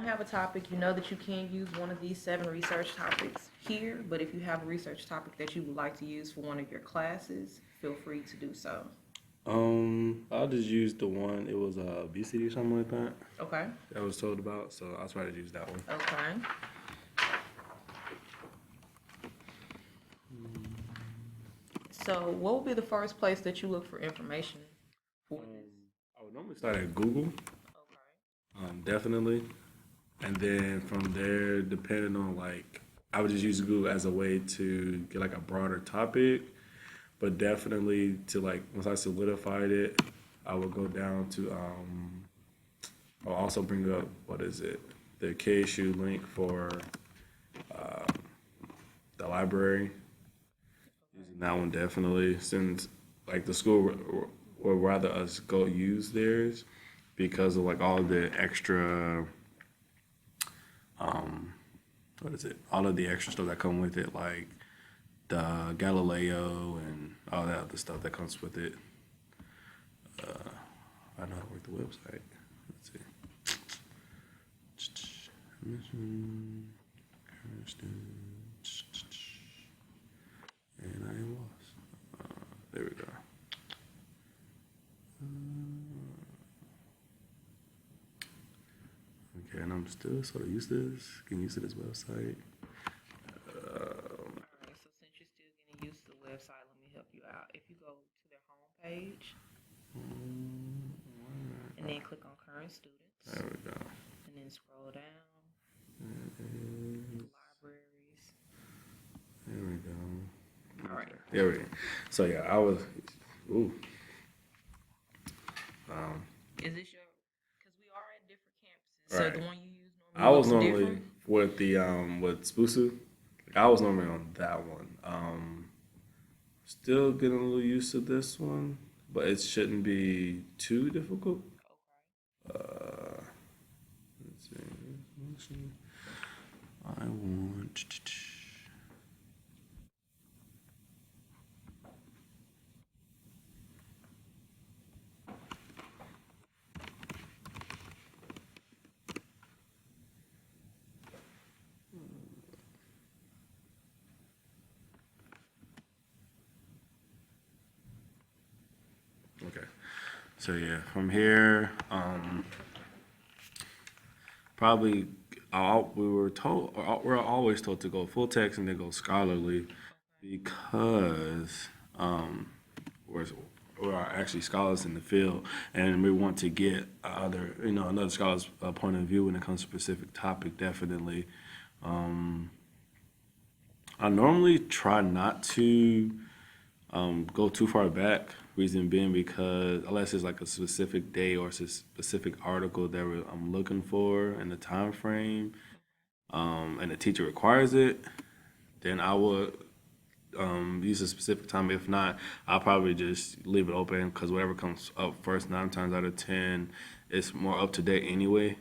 don't have a topic, you know that you can use one of these 7 research topics here, but if you have a research topic that you would like to use for one of your classes, feel free to do so. I'll just use the one. It was obesity or something like that. Okay? That I was told about, so I'll try to use that one. Okay. So, what would be the first place that you look for information for this? I would normally start at Google, definitely, and then from there, depending on like, I would just use Google as a way to get like a broader topic, but definitely to like once I solidified it, I would go down to I'll also bring up what is it, the KSU link for the library. Using that one definitely, since like the school would rather us go use theirs because of like all of the extra, what is it? All of the extra stuff that come with it, like the Galileo and all that other stuff that comes with it. I know how to work the website. Let's see. Mission, current students, and I am lost. There we go. Okay, and I'm still sort of used to this, getting used to this website. Alright, so since you're still getting used to the website, let me help you out. If you go to their homepage and then click on current students There we go. and then scroll down And to libraries. there we go. Alright. There we go. So yeah, I was. Ooh. Is this your, because we are at different campuses, so Right. the one you use I was looks normally different? with the with Spusu. I was normally on that one. Still getting a little used to this one, but it shouldn't be too difficult. Let's see. I want. Okay. So yeah, from here, probably we were told, or we're always told to go full text and then go scholarly, because we're we're actually scholars in the field, and we want to get another scholar's point of view when it comes to a specific topic. Definitely, I normally try not to go too far back. Reason being because unless it's like a specific day or a specific article that I'm looking for in the time frame, and the teacher requires it, then I would use a specific time. If not, I'll probably just leave it open because whatever comes up first, 9 times out of 10, it's more up to date anyway.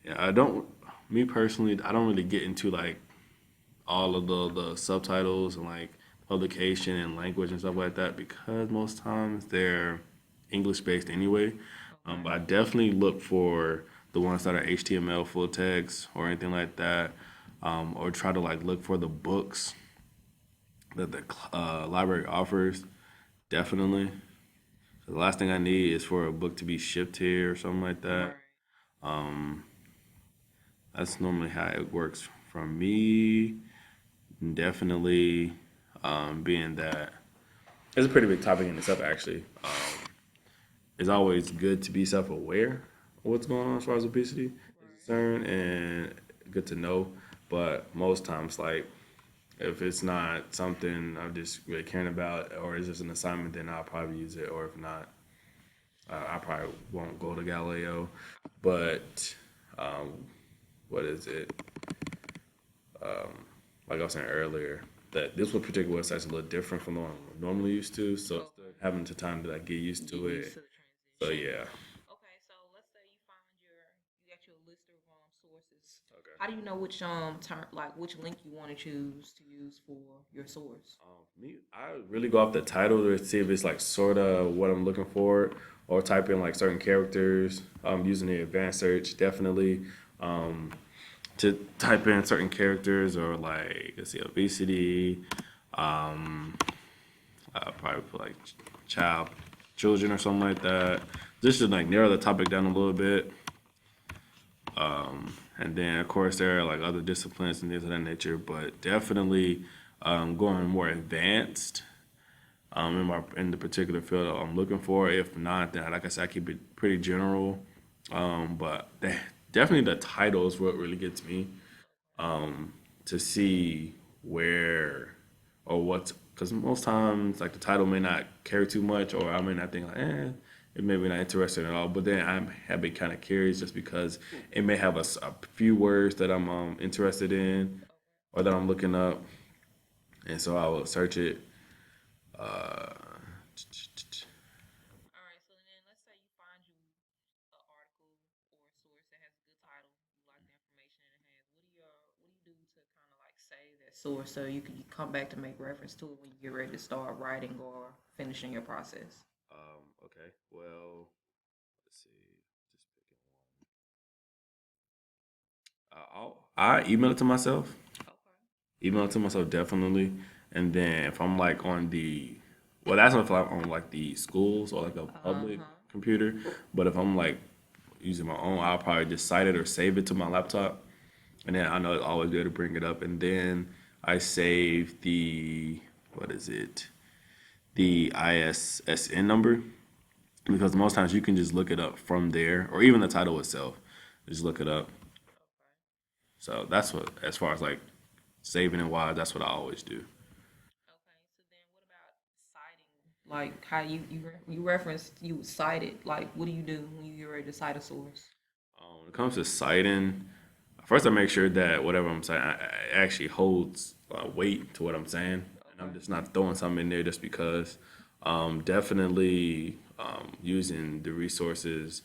Yeah, I don't. Me personally, I don't really get into like all of the subtitles and like publication and language and stuff like that because most times they're English based anyway. But I definitely look for the ones that are HTML full text or anything like that, or try to like look for the books that the library offers. Definitely. So the last thing I need is for a book to be shipped here or something like Right. that. That's normally how it works for me. Definitely, being that it's a pretty big topic in itself, actually. It's always good to be self-aware of what's going on as far as obesity is concerned, and good to know. But most times, like if it's not something I'm just really caring about, or it's just an assignment, then I'll probably use it. Or if not, I probably won't go to Galileo. But what is it? Like I was saying earlier, that this one particular website's a little different from the one I'm normally used to. So still having the time to like get used Get to used it. to the So transition. yeah. Okay, so let's say you got your list of sources. Okay. How do you know which term, like which link you want to choose to use for your source? Me, I really go off the title to see if it's like sort of what I'm looking for, or type in like certain characters using the advanced search. Definitely to type in certain characters or like let's see obesity. I'll probably put like child, children or something like that. Just to like narrow the topic down a little bit. And then of course there are like other disciplines and things of that nature, but definitely going more advanced in the particular field that I'm looking for. If not, then like I said, I keep it pretty general. But definitely the title is what really gets me to see where or what's because most times like the title may not carry too much or I may not think like it may be not interesting at all, but then I'm have been kind of curious just because it may have a few words that I'm interested in or that I'm looking up, and so I will search it. Uh, All right, so then let's say you find you an article or a source that has a good title, you like the information that it has. What do you do to kind of like save that source so you come back to make reference to it when you get ready to start writing or finishing your process? okay, well, let's see, just picking one. I email it to myself. Okay. Email it to myself definitely, and then if I'm like on the, well, that's if I'm on like the schools or like a public Uh-huh. computer. But if I'm like using my own, I'll probably just cite it or save it to my laptop, and then I know it's always good to bring it up. And then I save the what is it? The ISSN number because most times you can just look it up from there, or even the title itself. Just look it up. Okay. So that's what, as far as like saving and wise, that's what I always do. Okay. So then what about citing? Like how you referenced you cite it. Like what do you do when you get ready to cite a source? When it comes to citing, first I make sure that whatever I'm saying actually holds weight to what I'm saying, and I'm Okay. just not throwing something in there just because. Definitely using the resources,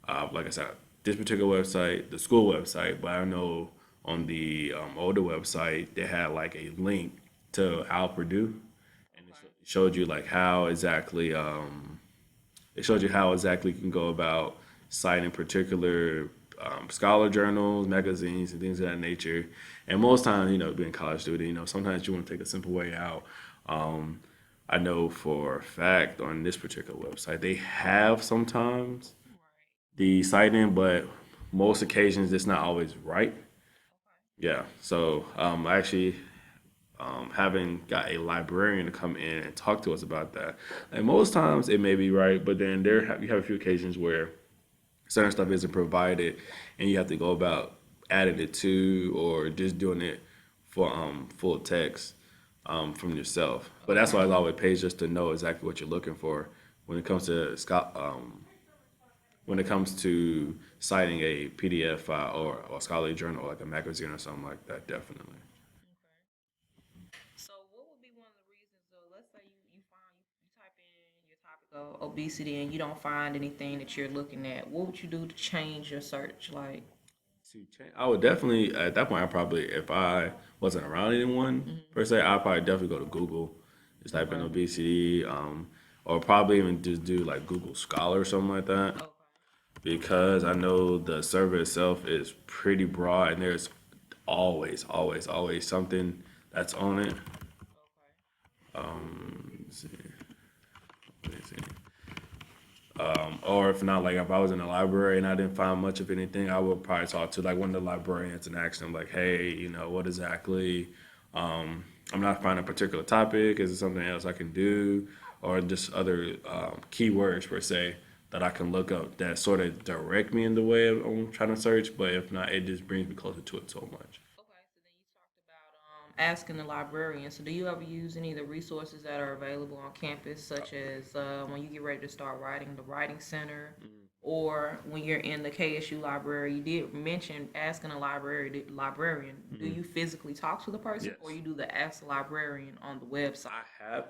like I said, this particular website, the school website, but I know on the older website they had like a link to Al Purdue, and it Okay. showed you like how exactly it showed you how exactly you can go about citing particular scholar journals, magazines, and things of that nature. And most times, being a college student, sometimes you want to take a simple way out. Um, I know for a fact on this particular website, they have sometimes Right. the citing, but most occasions it's not always right. Okay. Yeah. So I actually having got a librarian to come in and talk to us about that. And most times it may be right, but then you have a few occasions where certain stuff isn't provided, and you have to go about adding it to or just doing it for full text from yourself. But that's why Okay. it's always pays just to know exactly what you're looking for when it comes to when it comes to citing a PDF file or a scholarly journal, like a magazine or something like that. Definitely. Okay. So, what would be one of the reasons, though? Let's say you type in your topic of obesity and you don't find anything that you're looking at. What would you do to change your search? Like, To change, I would definitely at that point. I probably, if I wasn't around anyone mhm. per se, I'd probably definitely go to Google, just type in Okay, obesity, or probably even just do like Google Scholar or something like that, okay, because I know the server itself is pretty broad and there's always something that's on it. okay, Let's see, let me see. Or if not, like if I was in the library and I didn't find much of anything, I would probably talk to like one of the librarians and ask them like, hey, what exactly? I'm not finding a particular topic. Is it something else I can do, or just other keywords per se that I can look up that sort of direct me in the way of I'm trying to search? But if not, it just brings me closer to it so much. okay. So then you talked about asking the librarian. So, do you ever use any of the resources that are available on campus, such as when you get ready to start writing, the writing center, or when you're in the KSU library? You did mention asking a librarian. Do Mhm. you physically talk to the person, or Yes. you do the ask the librarian on the website?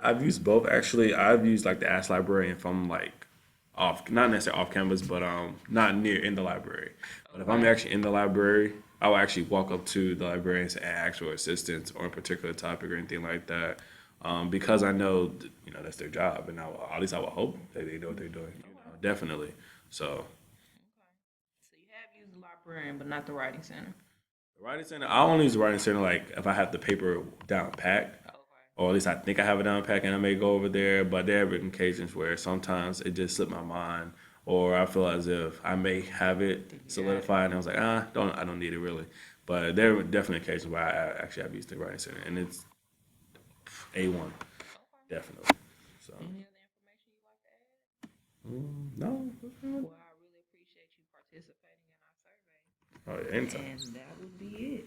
I've used both actually. I've used like the Ask Librarian if I'm like off, not necessarily off campus, but not near in the library. But if I'm Okay. actually in the library, I will actually walk up to the librarians and ask for assistance on a particular topic or anything like that. Because I know that's their job, and at least I would hope that they know what they're doing. Okay. definitely. So Okay. So you have used the librarian, but not the writing center. the writing center, I only use the writing center like if I have the paper down packed, Okay. or at least I think I have it down packed, and I may go over there. But there have been occasions where sometimes it just slipped my mind, or I feel as if I may have it Then you got it. solidified, and I was like, I don't need it really. But there are definitely occasions where I actually have used the writing center, and it's A1, Okay. definitely. So Any other information you'd like to add? no, Well, I really appreciate you participating in our survey. oh, anytime. And that would be it.